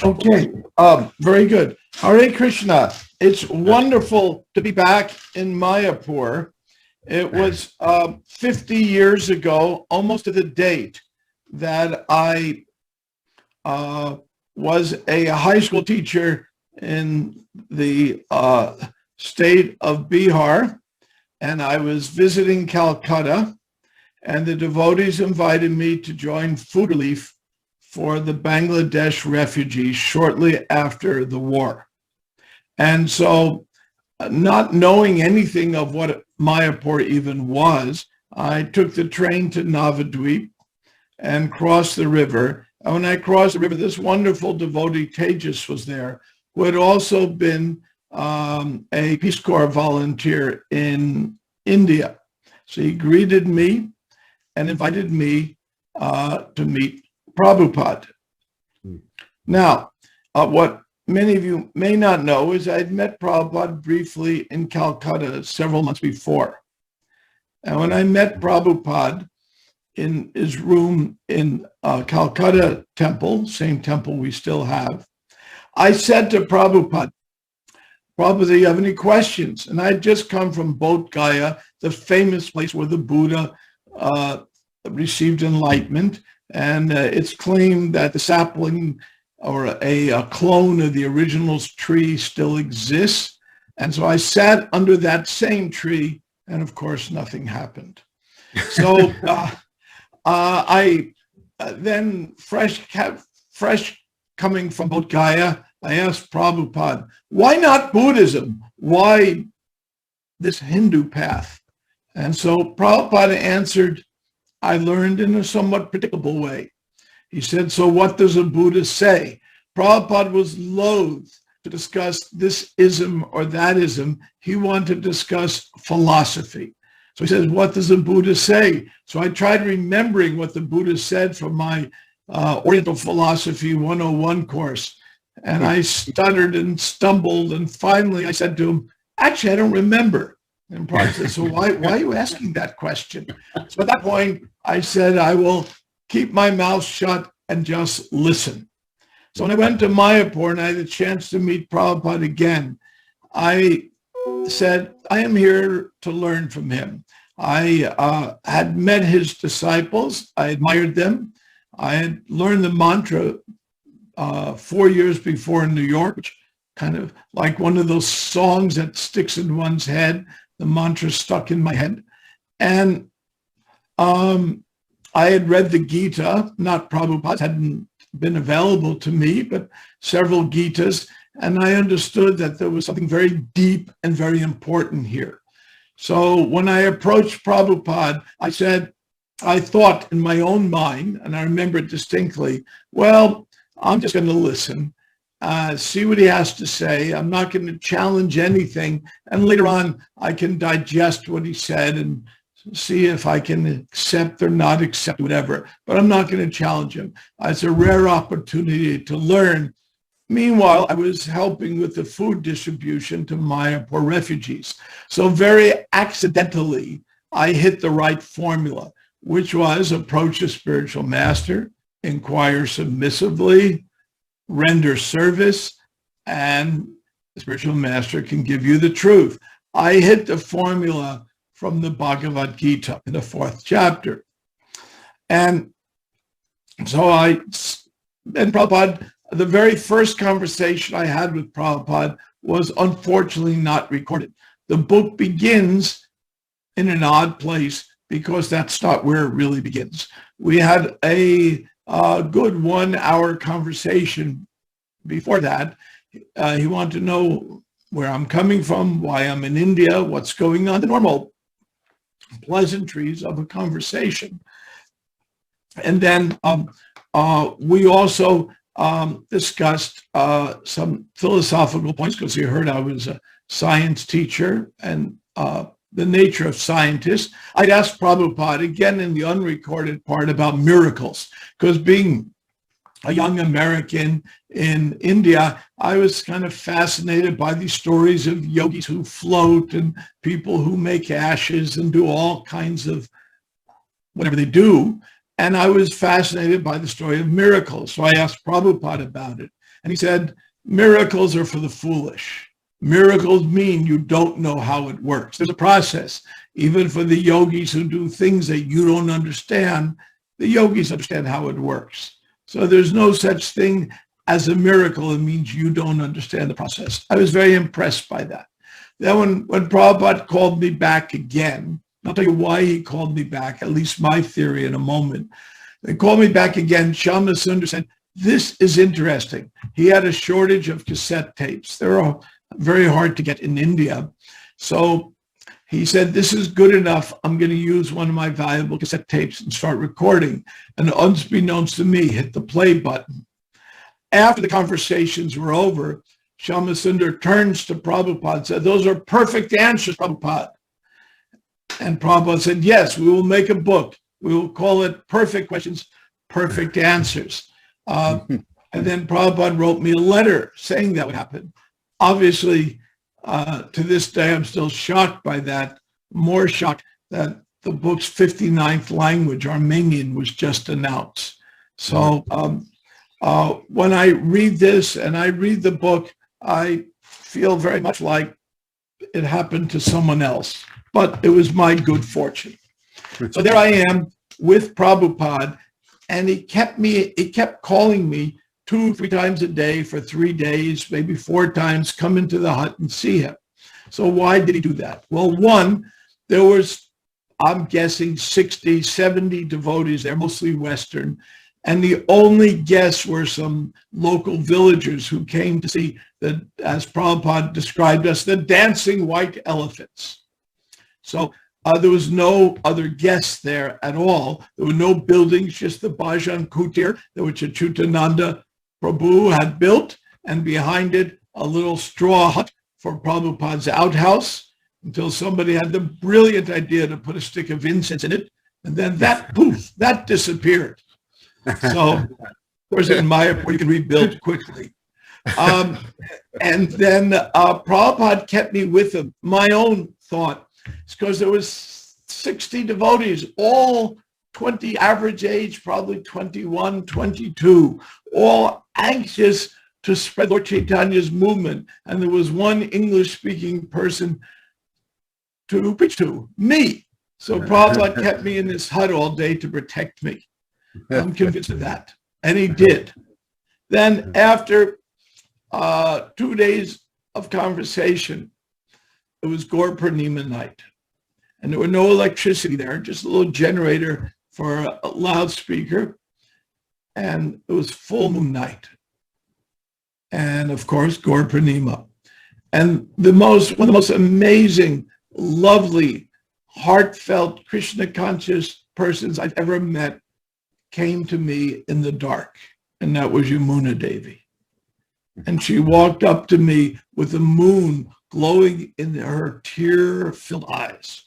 Okay, very good. Hare Krishna. It's wonderful to be back in Mayapur. It was 50 years ago, almost to the date, that I was a high school teacher in the state of Bihar, and I was visiting Calcutta, and the devotees invited me to join food relief for the Bangladesh refugees shortly after the war. And so, not knowing anything of what Mayapur even was, I took the train to Navadvip and crossed the river. And when I crossed the river, this wonderful devotee Tejas was there, who had also been a Peace Corps volunteer in India. So he greeted me and invited me to meet Prabhupada. Now, what many of you may not know is I'd met Prabhupada briefly in Calcutta several months before. And when I met Prabhupada in his room in Calcutta temple, same temple we still have, I said to Prabhupada, "Prabhupada, do you have any questions?" And I'd just come from Bodh Gaya, the famous place where the Buddha received enlightenment. And it's claimed that the sapling or a clone of the original tree still exists. And so I sat under that same tree, and of course, nothing happened. So I then, fresh coming from Bodh Gaya, I asked Prabhupada, why not Buddhism? Why this Hindu path? And so Prabhupada answered, I learned in a somewhat predictable way. He said, so what does a Buddha say? Prabhupada was loath to discuss this ism or that ism. He wanted to discuss philosophy. So he says, what does a Buddha say? So I tried remembering what the Buddha said from my Oriental Philosophy 101 course. And I stuttered and stumbled. And finally I said to him, actually, I don't remember. And Prabhupada said, so why are you asking that question? So at that point, I said, I will keep my mouth shut and just listen. So when I went to Mayapur and I had a chance to meet Prabhupada again, I said, I am here to learn from him. I had met his disciples. I admired them. I had learned the mantra 4 years before in New York, which kind of like one of those songs that sticks in one's head. The mantra stuck in my head. And I had read the Gita, not Prabhupada, hadn't been available to me, but several Gitas. And I understood that there was something very deep and very important here. So when I approached Prabhupada, I said, I thought in my own mind, and I remember it distinctly, well, I'm just going to listen. See what he has to say. I'm not going to challenge anything. And later on, I can digest what he said and see if I can accept or not accept whatever. But I'm not going to challenge him. It's a rare opportunity to learn. Meanwhile, I was helping with the food distribution to Mayapur refugees. So very accidentally, I hit the right formula, which was approach a spiritual master, inquire submissively, render service, and the spiritual master can give you the truth. I hit the formula from the Bhagavad Gita in the 4th chapter. And so Prabhupada, the very first conversation I had with Prabhupada was unfortunately not recorded. The book begins in an odd place because that's not where it really begins. We had a good 1 hour conversation before that. He wanted to know where I'm coming from, why I'm in India, what's going on, the normal pleasantries of a conversation. And then we also discussed some philosophical points because he heard I was a science teacher and the nature of scientists. I'd asked Prabhupada again in the unrecorded part about miracles, because being a young American in India, I was kind of fascinated by these stories of yogis who float and people who make ashes and do all kinds of whatever they do. And I was fascinated by the story of miracles. So I asked Prabhupada about it. And he said, miracles are for the foolish. Miracles mean you don't know how it works. There's a process. Even for the yogis who do things that you don't understand, the yogis understand how it works. So there's no such thing as a miracle. It means you don't understand the process. I was very impressed by that. Then when Prabhupada called me back again, I'll tell you why he called me back, at least my theory in a moment. They called me back again. Shyama Sundar said, this is interesting. He had a shortage of cassette tapes. They're very hard to get in India. So he said, this is good enough. I'm going to use one of my valuable cassette tapes and start recording. And unbeknownst to me, hit the play button. After the conversations were over, Shyama Sundar turns to Prabhupada and said, those are perfect answers, Prabhupada. And Prabhupada said, yes, we will make a book. We will call it Perfect Questions, Perfect Answers. And then Prabhupada wrote me a letter saying that would happen. Obviously, to this day, I'm still shocked by that, more shocked that the book's 59th language, Armenian, was just announced. So when I read this and I read the book, I feel very much like it happened to someone else. But it was my good fortune. So there I am with Prabhupada, and he kept calling me 2-3 times a day for 3 days, maybe 4 times, come into the hut and see him. So why did he do that? Well, one, there was, I'm guessing, 60, 70 devotees. They're mostly Western. And the only guests were some local villagers who came to see, as Prabhupada described us, the dancing white elephants. So there was no other guests there at all. There were no buildings, just the Bhajan Kutir that which Achyutananda Prabhu had built, and behind it, a little straw hut for Prabhupada's outhouse, until somebody had the brilliant idea to put a stick of incense in it, and then that, poof, that disappeared. So, of course, in Mayapur, you can rebuild quickly. And then Prabhupada kept me with him. My own thought, it's because there was 60 devotees, all 20 average age, probably 21, 22, all anxious to spread Lord Chaitanya's movement. And there was one English-speaking person to preach to, me. So Prabhupada kept me in this hut all day to protect me. I'm convinced of that. And he did. Then after 2 days of conversation, it was Gaur Purnima night. And there were no electricity there, just a little generator for a loudspeaker. And it was full moon night. And of course, Gaur Purnima. And one of the most amazing, lovely, heartfelt, Krishna conscious persons I've ever met came to me in the dark. And that was Yamuna Devi. And she walked up to me with the moon glowing in her tear-filled eyes.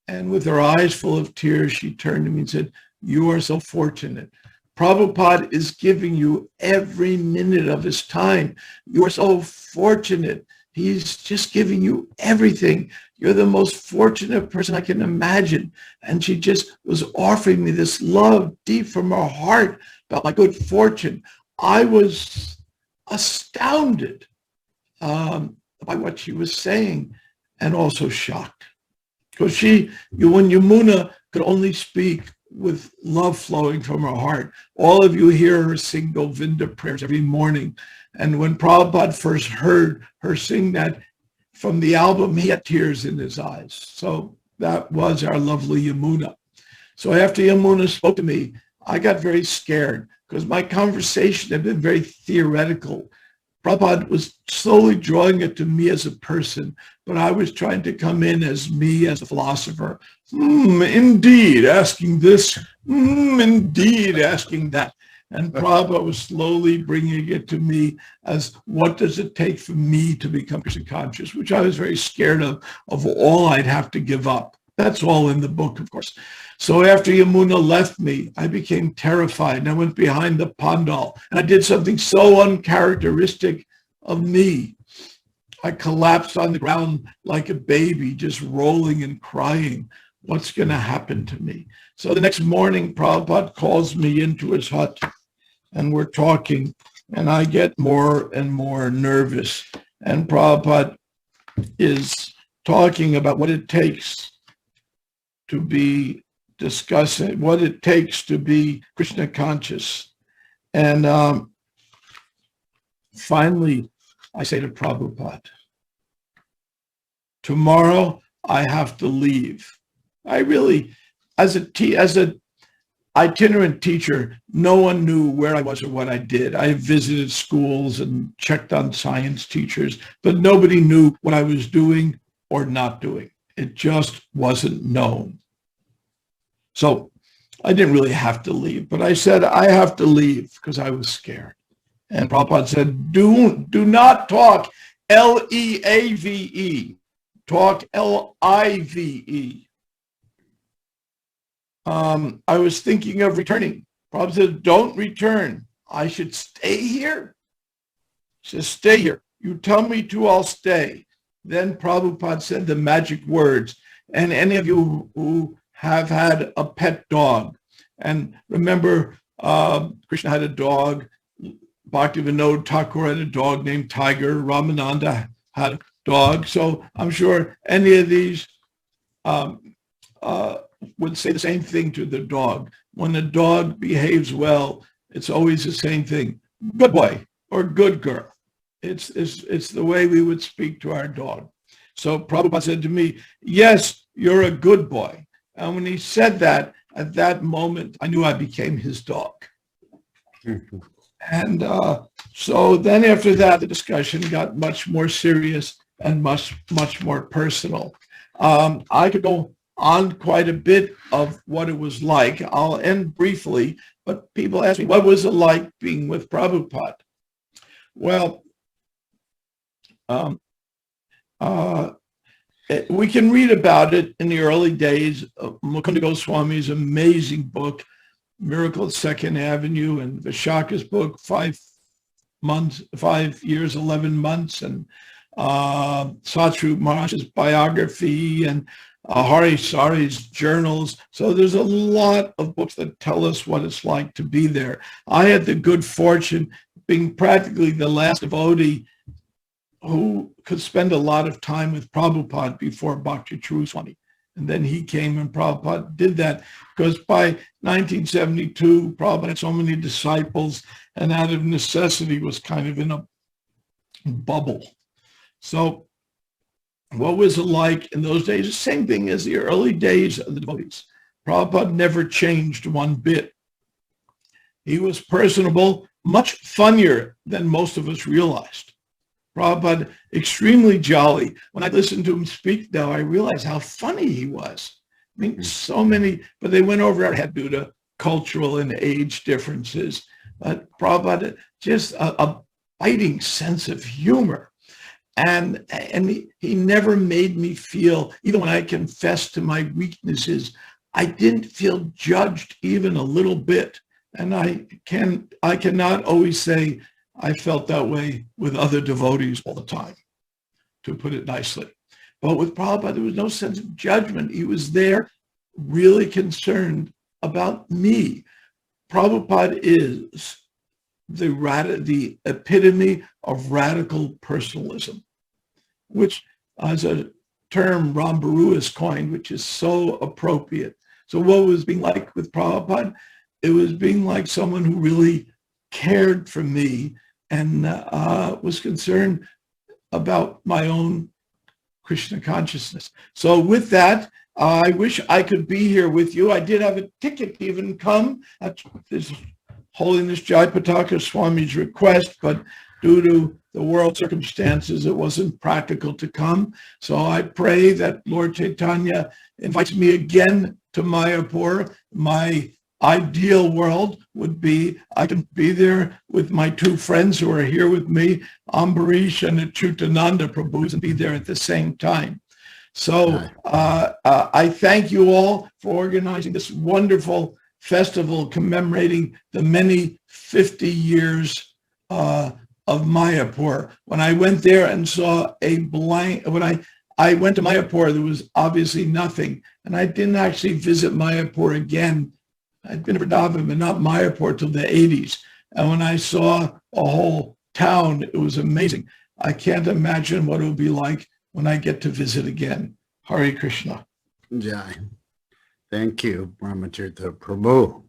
And with her eyes full of tears, she turned to me and said, you are so fortunate. Prabhupada is giving you every minute of his time. You are so fortunate. He's just giving you everything. You're the most fortunate person I can imagine. And she just was offering me this love deep from her heart about my good fortune. I was astounded by what she was saying, and also shocked. Because when Yamuna could only speak with love flowing from her heart. All of you hear her sing Govinda prayers every morning. And when Prabhupada first heard her sing that from the album, he had tears in his eyes. So that was our lovely Yamuna. So after Yamuna spoke to me, I got very scared because my conversation had been very theoretical. Prabhupada was slowly drawing it to me as a person, but I was trying to come in as me, as a philosopher. Indeed, asking this. Indeed, asking that. And Prabhupada was slowly bringing it to me as what does it take for me to become Krishna conscious, which I was very scared of all I'd have to give up. That's all in the book, of course. So after Yamuna left me, I became terrified, and I went behind the pandal, and I did something so uncharacteristic of me. I collapsed on the ground like a baby, just rolling and crying. What's going to happen to me? So the next morning, Prabhupada calls me into his hut, and we're talking, and I get more and more nervous. And Prabhupada is talking about what it takes to be discussing, what it takes to be Krishna conscious. And finally, I say to Prabhupada, tomorrow I have to leave. I really, as an itinerant teacher, no one knew where I was or what I did. I visited schools and checked on science teachers, but nobody knew what I was doing or not doing. It just wasn't known. So I didn't really have to leave, but I said, I have to leave because I was scared. And Prabhupada said, do not talk L-E-A-V-E, talk L-I-V-E. I was thinking of returning. Prabhupada said, don't return. I should stay here. He says, stay here. You tell me to, I'll stay. Then Prabhupada said the magic words. And any of you who have had a pet dog, and remember, Krishna had a dog, Bhaktivinoda Thakur had a dog named Tiger, Ramananda had a dog. So I'm sure any of these would say the same thing to the dog. When the dog behaves well, it's always the same thing. Good boy or good girl. It's the way we would speak to our dog. So Prabhupada said to me, yes, you're a good boy. And when he said that, at that moment, I knew I became his dog. And so then after that, the discussion got much more serious and much more personal. I could go on quite a bit of what it was like. I'll end briefly, but people ask me, what was it like being with Prabhupada? Well, we can read about it in the early days of Mukunda Goswami's amazing book, Miracle at Second Avenue, and Vishaka's book, 5 years, 11 months, and Satru Maharaj's biography, and Hari Sari's journals. So there's a lot of books that tell us what it's like to be there. I had the good fortune being practically the last devotee who could spend a lot of time with Prabhupada before Bhakti True Swami. And then he came and Prabhupada did that because by 1972, Prabhupada had so many disciples and out of necessity was kind of in a bubble. So what was it like in those days? The same thing as the early days of the devotees. Prabhupada never changed one bit. He was personable, much funnier than most of us realized. Prabhupada, extremely jolly. When I listen to him speak now, I realize how funny he was. I mean, so many, but they went over our head due to cultural and age differences. But Prabhupada, just a biting sense of humor. And he never made me feel, even when I confessed to my weaknesses, I didn't feel judged even a little bit. And I cannot always say I felt that way with other devotees all the time, to put it nicely. But with Prabhupada, there was no sense of judgment. He was there really concerned about me. Prabhupada is the epitome of radical personalism, which is a term Ram Baru has coined, which is so appropriate. So what was being like with Prabhupada? It was being like someone who really cared for me and was concerned about my own Krishna consciousness. So with that, I wish I could be here with you. I did have a ticket to even come at His Holiness Jayapataka Swami's request, but due to the world circumstances, it wasn't practical to come. So I pray that Lord Chaitanya invites me again to Mayapur. My ideal world would be I can be there with my two friends who are here with me, Ambarish and Achyutananda Prabhu, and be there at the same time. So I thank you all for organizing this wonderful festival commemorating the many 50 years of Mayapur. When I went there and saw a blank, when I went to Mayapur. There was obviously nothing. And I didn't actually visit Mayapur again. I'd been to Vrindavan, but not Mayapur till the 80s. And when I saw a whole town, it was amazing. I can't imagine what it will be like when I get to visit again. Hare Krishna. Jai. Thank you, Brahmatirtha Prabhu.